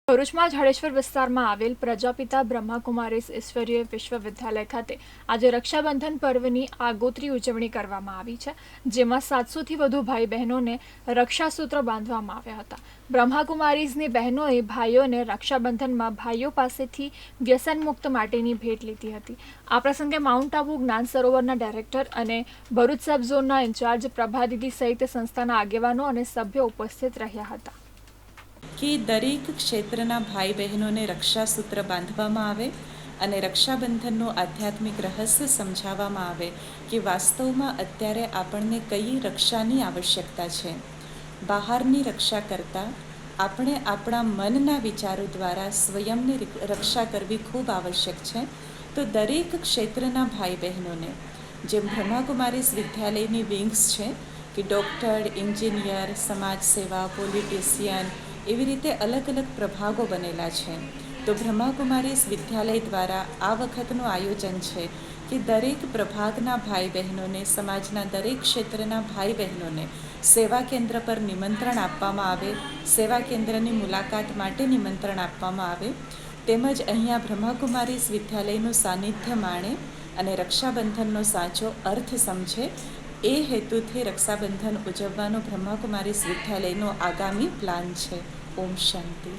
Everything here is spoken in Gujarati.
ભરૂચમાં જાડેશ્વર વિસ્તારમાં આવેલ પ્રજાપિતા બ્રહ્માકુમારીઝ ઈશ્વરીય વિશ્વવિદ્યાલય ખાતે આજે રક્ષાબંધન પર્વની આગોતરી ઉજવણી કરવામાં આવી છે, જેમાં 700થી વધુ ભાઈ બહેનોને રક્ષાસૂત્ર બાંધવામાં આવ્યા હતા. બ્રહ્માકુમારીઝની બહેનોએ ભાઈઓને રક્ષાબંધનમાં ભાઈઓ પાસેથી વ્યસનમુક્ત માટેની ભેટ લીધી હતી. આ પ્રસંગે માઉન્ટ આબુ જ્ઞાન સરોવરના ડાયરેક્ટર અને ભરૂચ સબ ઝોનના ઇન્ચાર્જ પ્રભા દીદી સહિત સંસ્થાના આગેવાનો અને સભ્યો ઉપસ્થિત રહ્યા હતા. કે દરેક ક્ષેત્રના ભાઈ બહેનોને રક્ષાસૂત્ર બાંધવામાં આવે અને રક્ષાબંધનનું આધ્યાત્મિક રહસ્ય સમજાવવામાં આવે કે વાસ્તવમાં અત્યારે આપણને કઈ રક્ષાની આવશ્યકતા છે. બહારની રક્ષા કરતાં આપણે આપણા મનના વિચારો દ્વારા સ્વયંની રક્ષા કરવી ખૂબ આવશ્યક છે. તો દરેક ક્ષેત્રના ભાઈ બહેનોને, જેમ બ્રહ્માકુમારીઝ વિદ્યાલયની વિંગ્સ છે કે ડૉક્ટર, એન્જિનિયર, સમાજ સેવા, પોલિટિશિયન, એવી રીતે અલગ અલગ પ્રભાગો બનેલા છે. તો બ્રહ્માકુમારીઝ વિદ્યાલય દ્વારા આ વખતનું આયોજન છે કે દરેક પ્રભાગના ભાઈ બહેનોને, સમાજના દરેક ક્ષેત્રના ભાઈ બહેનોને સેવા કેન્દ્ર પર નિમંત્રણ આપવામાં આવે, સેવા કેન્દ્રની મુલાકાત માટે નિમંત્રણ આપવામાં આવે, તેમજ અહીંયા બ્રહ્માકુમારીઝ વિદ્યાલયનું સાનિધ્ય માણે અને રક્ષાબંધનનો સાચો અર્થ સમજે. એ હેતુથી રક્ષાબંધન ઉજવવાનો બ્રહ્માકુમારીઝ વિદ્યાલયનો આગામી પ્લાન છે. ઓમ શાંતિ.